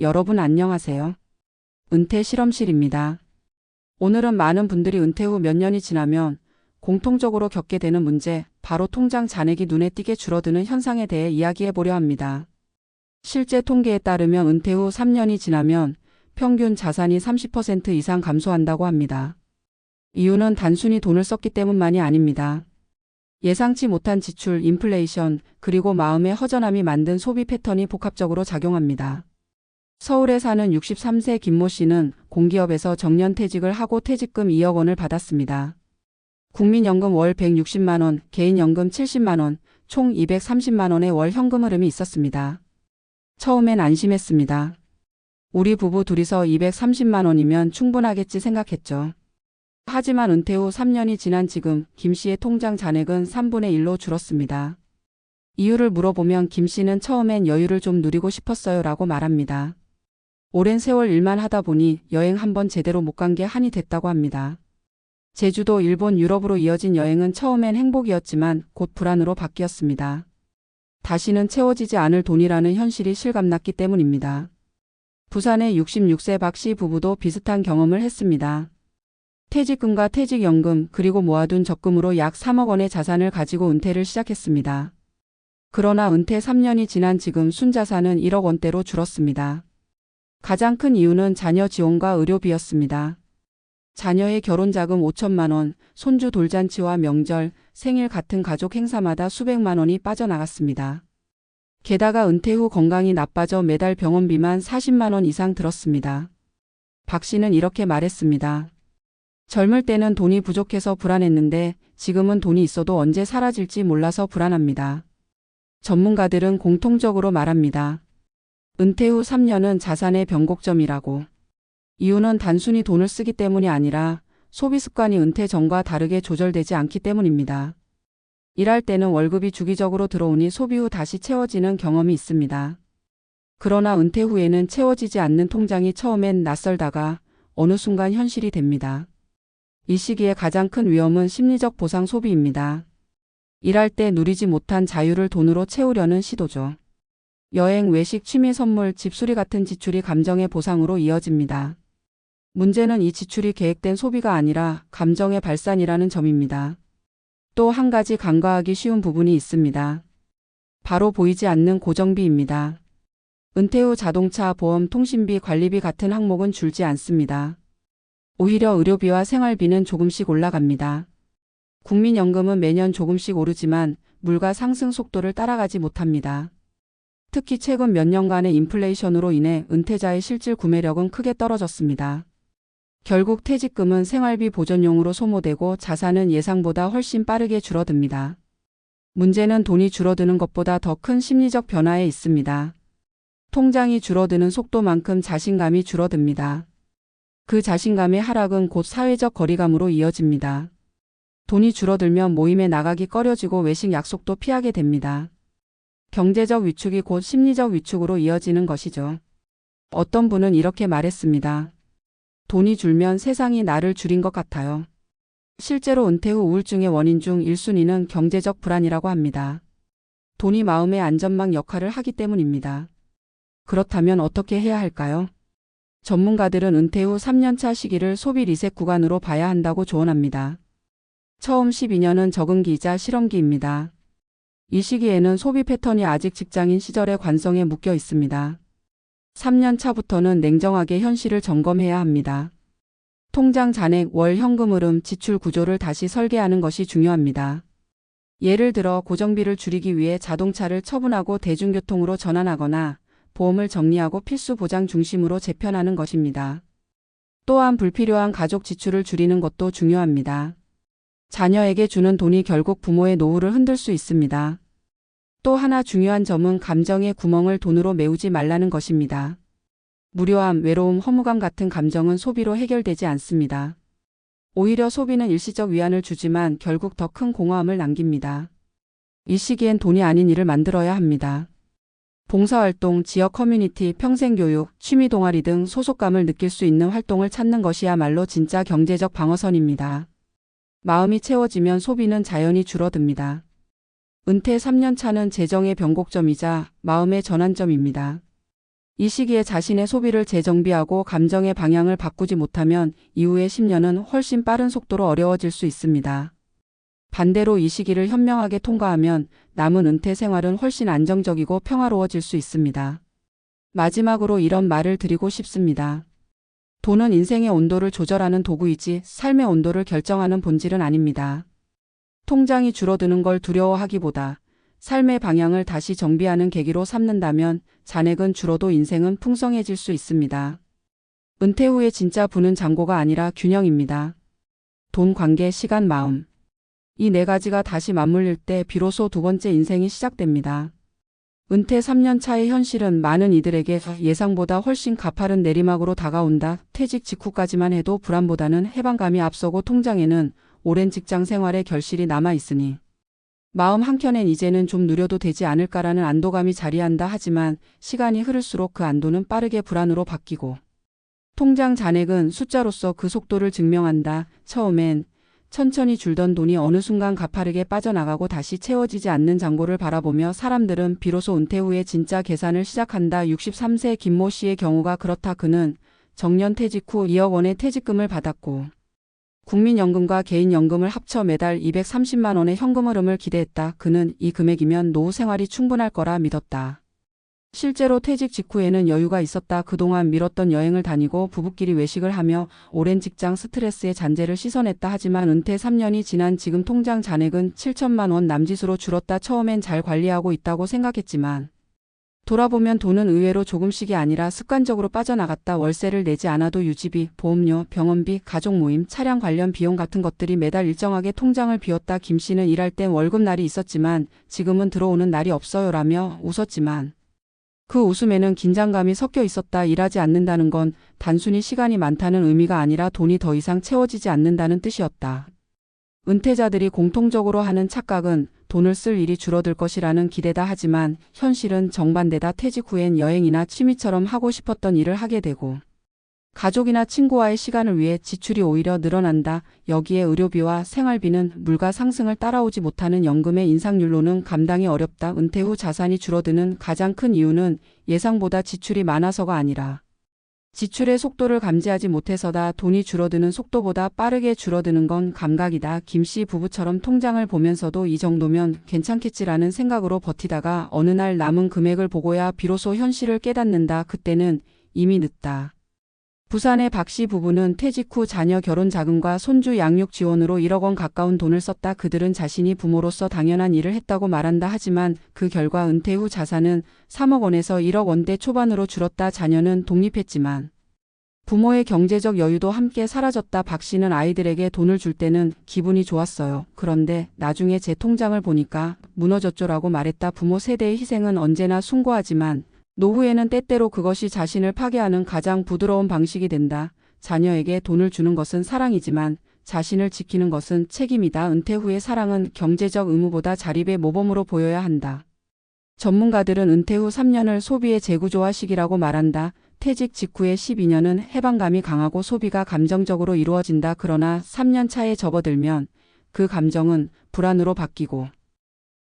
여러분 안녕하세요. 은퇴 실험실입니다. 오늘은 많은 분들이 은퇴 후 몇 년이 지나면 공통적으로 겪게 되는 문제, 바로 통장 잔액이 눈에 띄게 줄어드는 현상에 대해 이야기해 보려 합니다. 실제 통계에 따르면 은퇴 후 3년이 지나면 평균 자산이 30% 이상 감소한다고 합니다. 이유는 단순히 돈을 썼기 때문만이 아닙니다. 예상치 못한 지출, 인플레이션, 그리고 마음의 허전함이 만든 소비 패턴이 복합적으로 작용합니다. 서울에 사는 63세 김모 씨는 공기업에서 정년퇴직을 하고 퇴직금 2억 원을 받았습니다. 국민연금 월 160만 원, 개인연금 70만 원, 총 230만 원의 월 현금 흐름이 있었습니다. 처음엔 안심했습니다. 우리 부부 둘이서 230만 원이면 충분하겠지 생각했죠. 하지만 은퇴 후 3년이 지난 지금 김 씨의 통장 잔액은 3분의 1로 줄었습니다. 이유를 물어보면 김 씨는 처음엔 여유를 좀 누리고 싶었어요 라고 말합니다. 오랜 세월 일만 하다 보니 여행 한번 제대로 못 간 게 한이 됐다고 합니다. 제주도, 일본, 유럽으로 이어진 여행은 처음엔 행복이었지만 곧 불안으로 바뀌었습니다. 다시는 채워지지 않을 돈이라는 현실이 실감났기 때문입니다. 부산의 66세 박 씨 부부도 비슷한 경험을 했습니다. 퇴직금과 퇴직연금 그리고 모아둔 적금으로 약 3억 원의 자산을 가지고 은퇴를 시작했습니다. 그러나 은퇴 3년이 지난 지금 순자산은 1억 원대로 줄었습니다. 가장 큰 이유는 자녀 지원과 의료비였습니다. 자녀의 결혼자금 5천만 원, 손주 돌잔치와 명절, 생일 같은 가족 행사마다 수백만 원이 빠져나갔습니다. 게다가 은퇴 후 건강이 나빠져 매달 병원비만 40만 원 이상 들었습니다. 박 씨는 이렇게 말했습니다. 젊을 때는 돈이 부족해서 불안했는데 지금은 돈이 있어도 언제 사라질지 몰라서 불안합니다. 전문가들은 공통적으로 말합니다. 은퇴 후 3년은 자산의 변곡점이라고. 이유는 단순히 돈을 쓰기 때문이 아니라 소비 습관이 은퇴 전과 다르게 조절되지 않기 때문입니다. 일할 때는 월급이 주기적으로 들어오니 소비 후 다시 채워지는 경험이 있습니다. 그러나 은퇴 후에는 채워지지 않는 통장이 처음엔 낯설다가 어느 순간 현실이 됩니다. 이 시기에 가장 큰 위험은 심리적 보상 소비입니다. 일할 때 누리지 못한 자유를 돈으로 채우려는 시도죠. 여행, 외식, 취미 선물, 집수리 같은 지출이 감정의 보상으로 이어집니다. 문제는 이 지출이 계획된 소비가 아니라 감정의 발산이라는 점입니다. 또 한 가지 간과하기 쉬운 부분이 있습니다. 바로 보이지 않는 고정비입니다. 은퇴 후 자동차, 보험, 통신비, 관리비 같은 항목은 줄지 않습니다. 오히려 의료비와 생활비는 조금씩 올라갑니다. 국민연금은 매년 조금씩 오르지만 물가 상승 속도를 따라가지 못합니다. 특히 최근 몇 년간의 인플레이션으로 인해 은퇴자의 실질 구매력은 크게 떨어졌습니다. 결국 퇴직금은 생활비 보전용으로 소모되고 자산은 예상보다 훨씬 빠르게 줄어듭니다. 문제는 돈이 줄어드는 것보다 더 큰 심리적 변화에 있습니다. 통장이 줄어드는 속도만큼 자신감이 줄어듭니다. 그 자신감의 하락은 곧 사회적 거리감으로 이어집니다. 돈이 줄어들면 모임에 나가기 꺼려지고 외식 약속도 피하게 됩니다. 경제적 위축이 곧 심리적 위축으로 이어지는 것이죠. 어떤 분은 이렇게 말했습니다. 돈이 줄면 세상이 나를 줄인 것 같아요. 실제로 은퇴 후 우울증의 원인 중 1순위는 경제적 불안이라고 합니다. 돈이 마음의 안전망 역할을 하기 때문입니다. 그렇다면 어떻게 해야 할까요? 전문가들은 은퇴 후 3년차 시기를 소비 리셋 구간으로 봐야 한다고 조언합니다. 처음 12년은 적응기이자 실험기입니다. 이 시기에는 소비 패턴이 아직 직장인 시절의 관성에 묶여 있습니다. 3년 차부터는 냉정하게 현실을 점검해야 합니다. 통장 잔액, 월 현금 흐름, 지출 구조를 다시 설계하는 것이 중요합니다. 예를 들어 고정비를 줄이기 위해 자동차를 처분하고 대중교통으로 전환하거나 보험을 정리하고 필수 보장 중심으로 재편하는 것입니다. 또한 불필요한 가족 지출을 줄이는 것도 중요합니다. 자녀에게 주는 돈이 결국 부모의 노후를 흔들 수 있습니다. 또 하나 중요한 점은 감정의 구멍을 돈으로 메우지 말라는 것입니다. 무료함, 외로움, 허무감 같은 감정은 소비로 해결되지 않습니다. 오히려 소비는 일시적 위안을 주지만 결국 더 큰 공허함을 남깁니다. 이 시기엔 돈이 아닌 일을 만들어야 합니다. 봉사활동, 지역 커뮤니티, 평생교육, 취미 동아리 등 소속감을 느낄 수 있는 활동을 찾는 것이야말로 진짜 경제적 방어선입니다. 마음이 채워지면 소비는 자연히 줄어듭니다. 은퇴 3년 차는 재정의 변곡점이자 마음의 전환점입니다. 이 시기에 자신의 소비를 재정비하고 감정의 방향을 바꾸지 못하면 이후의 10년은 훨씬 빠른 속도로 어려워질 수 있습니다. 반대로 이 시기를 현명하게 통과하면 남은 은퇴 생활은 훨씬 안정적이고 평화로워질 수 있습니다. 마지막으로 이런 말을 드리고 싶습니다. 돈은 인생의 온도를 조절하는 도구이지 삶의 온도를 결정하는 본질은 아닙니다. 통장이 줄어드는 걸 두려워하기보다 삶의 방향을 다시 정비하는 계기로 삼는다면 잔액은 줄어도 인생은 풍성해질 수 있습니다. 은퇴 후에 진짜 부는 잔고가 아니라 균형입니다. 돈, 관계, 시간, 마음. 이 네 가지가 다시 맞물릴 때 비로소 두 번째 인생이 시작됩니다. 은퇴 3년 차의 현실은 많은 이들에게 예상보다 훨씬 가파른 내리막으로 다가온다. 퇴직 직후까지만 해도 불안보다는 해방감이 앞서고 통장에는 오랜 직장 생활의 결실이 남아있으니 마음 한켠엔 이제는 좀 누려도 되지 않을까라는 안도감이 자리한다. 하지만 시간이 흐를수록 그 안도는 빠르게 불안으로 바뀌고 통장 잔액은 숫자로서 그 속도를 증명한다. 처음엔 천천히 줄던 돈이 어느 순간 가파르게 빠져나가고 다시 채워지지 않는 잔고를 바라보며 사람들은 비로소 은퇴 후에 진짜 계산을 시작한다. 63세 김모 씨의 경우가 그렇다. 그는 정년 퇴직 후 2억 원의 퇴직금을 받았고 국민연금과 개인연금을 합쳐 매달 230만 원의 현금 흐름을 기대했다. 그는 이 금액이면 노후 생활이 충분할 거라 믿었다. 실제로 퇴직 직후에는 여유가 있었다. 그동안 미뤘던 여행을 다니고 부부끼리 외식을 하며 오랜 직장 스트레스의 잔재를 씻어냈다. 하지만 은퇴 3년이 지난 지금 통장 잔액은 7천만 원 남짓으로 줄었다. 처음엔 잘 관리하고 있다고 생각했지만 돌아보면 돈은 의외로 조금씩이 아니라 습관적으로 빠져나갔다. 월세를 내지 않아도 유지비, 보험료, 병원비, 가족 모임, 차량 관련 비용 같은 것들이 매달 일정하게 통장을 비웠다. 김 씨는 일할 땐 월급날이 있었지만 지금은 들어오는 날이 없어요라며 웃었지만 그 웃음에는 긴장감이 섞여 있었다. 일하지 않는다는 건 단순히 시간이 많다는 의미가 아니라 돈이 더 이상 채워지지 않는다는 뜻이었다. 은퇴자들이 공통적으로 하는 착각은 돈을 쓸 일이 줄어들 것이라는 기대다. 하지만 현실은 정반대다. 퇴직 후엔 여행이나 취미처럼 하고 싶었던 일을 하게 되고 가족이나 친구와의 시간을 위해 지출이 오히려 늘어난다. 여기에 의료비와 생활비는 물가 상승을 따라오지 못하는 연금의 인상률로는 감당이 어렵다. 은퇴 후 자산이 줄어드는 가장 큰 이유는 예상보다 지출이 많아서가 아니라 지출의 속도를 감지하지 못해서다. 돈이 줄어드는 속도보다 빠르게 줄어드는 건 감각이다. 김 씨 부부처럼 통장을 보면서도 이 정도면 괜찮겠지라는 생각으로 버티다가 어느 날 남은 금액을 보고야 비로소 현실을 깨닫는다. 그때는 이미 늦다. 부산의 박 씨 부부는 퇴직 후 자녀 결혼 자금과 손주 양육 지원으로 1억 원 가까운 돈을 썼다. 그들은 자신이 부모로서 당연한 일을 했다고 말한다. 하지만 그 결과 은퇴 후 자산은 3억 원에서 1억 원대 초반으로 줄었다. 자녀는 독립했지만 부모의 경제적 여유도 함께 사라졌다. 박 씨는 아이들에게 돈을 줄 때는 기분이 좋았어요. 그런데 나중에 제 통장을 보니까 무너졌죠라고 말했다. 부모 세대의 희생은 언제나 숭고하지만 노후에는 때때로 그것이 자신을 파괴하는 가장 부드러운 방식이 된다. 자녀에게 돈을 주는 것은 사랑이지만 자신을 지키는 것은 책임이다. 은퇴 후의 사랑은 경제적 의무보다 자립의 모범으로 보여야 한다. 전문가들은 은퇴 후 3년을 소비의 재구조화 시기라고 말한다. 퇴직 직후의 12년은 해방감이 강하고 소비가 감정적으로 이루어진다. 그러나 3년 차에 접어들면 그 감정은 불안으로 바뀌고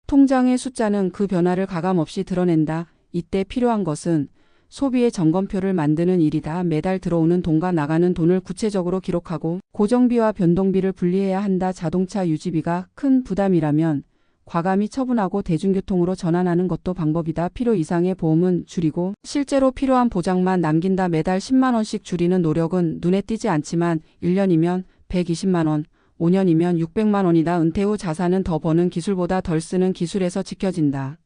통장의 숫자는 그 변화를 가감없이 드러낸다. 이때 필요한 것은 소비의 점검표를 만드는 일이다. 매달 들어오는 돈과 나가는 돈을 구체적으로 기록하고 고정비와 변동비를 분리해야 한다. 자동차 유지비가 큰 부담이라면 과감히 처분하고 대중교통으로 전환하는 것도 방법이다. 필요 이상의 보험은 줄이고 실제로 필요한 보장만 남긴다. 매달 10만 원씩 줄이는 노력은 눈에 띄지 않지만 1년이면 120만 원, 5년이면 600만 원이다. 은퇴 후 자산은 더 버는 기술보다 덜 쓰는 기술에서 지켜진다.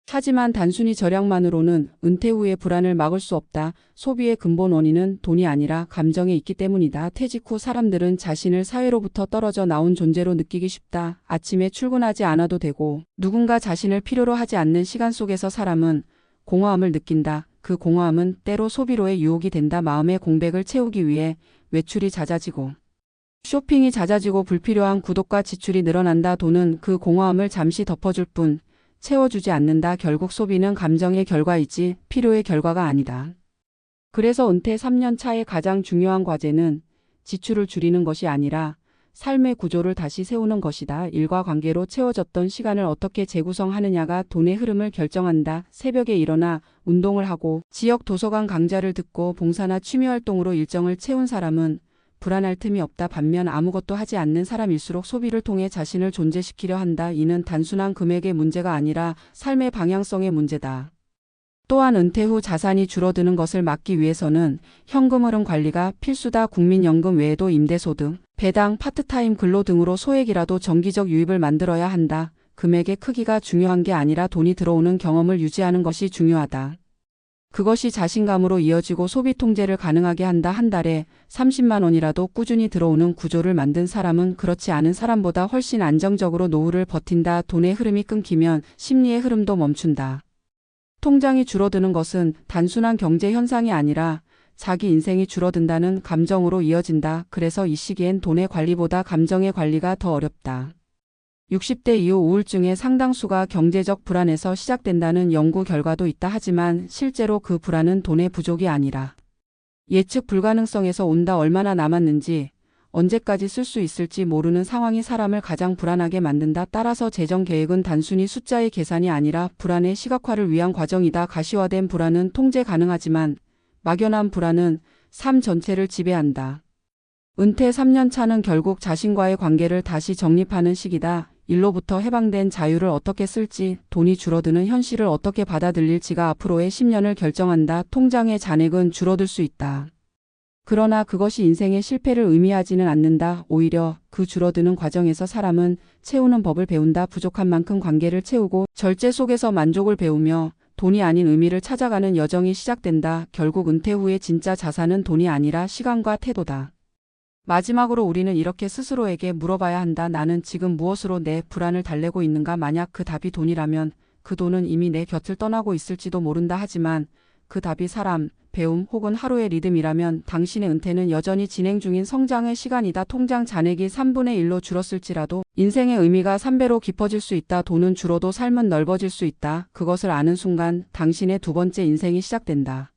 하지만 단순히 절약만으로는 은퇴 후의 불안을 막을 수 없다. 소비의 근본 원인은 돈이 아니라 감정에 있기 때문이다. 퇴직 후 사람들은 자신을 사회로부터 떨어져 나온 존재로 느끼기 쉽다. 아침에 출근하지 않아도 되고 누군가 자신을 필요로 하지 않는 시간 속에서 사람은 공허함을 느낀다. 그 공허함은 때로 소비로의 유혹이 된다. 마음의 공백을 채우기 위해 외출이 잦아지고 쇼핑이 잦아지고 불필요한 구독과 지출이 늘어난다. 돈은 그 공허함을 잠시 덮어줄 뿐 채워주지 않는다. 결국 소비는 감정의 결과이지 필요의 결과가 아니다. 그래서 은퇴 3년 차의 가장 중요한 과제는 지출을 줄이는 것이 아니라 삶의 구조를 다시 세우는 것이다. 일과 관계로 채워졌던 시간을 어떻게 재구성하느냐가 돈의 흐름을 결정한다. 새벽에 일어나 운동을 하고 지역 도서관 강좌를 듣고 봉사나 취미활동으로 일정을 채운 사람은 불안할 틈이 없다. 반면 아무것도 하지 않는 사람일수록 소비를 통해 자신을 존재시키려 한다. 이는 단순한 금액의 문제가 아니라 삶의 방향성의 문제다. 또한 은퇴 후 자산이 줄어드는 것을 막기 위해서는 현금 흐름 관리가 필수다. 국민연금 외에도 임대소득, 배당, 파트타임 근로 등으로 소액이라도 정기적 유입을 만들어야 한다. 금액의 크기가 중요한 게 아니라 돈이 들어오는 경험을 유지하는 것이 중요하다. 그것이 자신감으로 이어지고 소비 통제를 가능하게 한다. 한 달에 30만 원이라도 꾸준히 들어오는 구조를 만든 사람은 그렇지 않은 사람보다 훨씬 안정적으로 노후를 버틴다. 돈의 흐름이 끊기면 심리의 흐름도 멈춘다. 통장이 줄어드는 것은 단순한 경제 현상이 아니라 자기 인생이 줄어든다는 감정으로 이어진다. 그래서 이 시기엔 돈의 관리보다 감정의 관리가 더 어렵다. 60대 이후 우울증의 상당수가 경제적 불안에서 시작된다는 연구 결과도 있다. 하지만 실제로 그 불안은 돈의 부족이 아니라 예측 불가능성에서 온다. 얼마나 남았는지, 언제까지 쓸 수 있을지 모르는 상황이 사람을 가장 불안하게 만든다. 따라서 재정 계획은 단순히 숫자의 계산이 아니라 불안의 시각화를 위한 과정이다. 가시화된 불안은 통제 가능하지만 막연한 불안은 삶 전체를 지배한다. 은퇴 3년 차는 결국 자신과의 관계를 다시 정립하는 시기다. 일로부터 해방된 자유를 어떻게 쓸지, 돈이 줄어드는 현실을 어떻게 받아들일지가 앞으로의 10년을 결정한다. 통장의 잔액은 줄어들 수 있다. 그러나 그것이 인생의 실패를 의미하지는 않는다. 오히려 그 줄어드는 과정에서 사람은 채우는 법을 배운다. 부족한 만큼 관계를 채우고 절제 속에서 만족을 배우며 돈이 아닌 의미를 찾아가는 여정이 시작된다. 결국 은퇴 후의 진짜 자산은 돈이 아니라 시간과 태도다. 마지막으로 우리는 이렇게 스스로에게 물어봐야 한다. 나는 지금 무엇으로 내 불안을 달래고 있는가? 만약 그 답이 돈이라면 그 돈은 이미 내 곁을 떠나고 있을지도 모른다. 하지만 그 답이 사람, 배움 혹은 하루의 리듬이라면 당신의 은퇴는 여전히 진행 중인 성장의 시간이다. 통장 잔액이 3분의 1로 줄었을지라도 인생의 의미가 3배로 깊어질 수 있다. 돈은 줄어도 삶은 넓어질 수 있다. 그것을 아는 순간 당신의 두 번째 인생이 시작된다.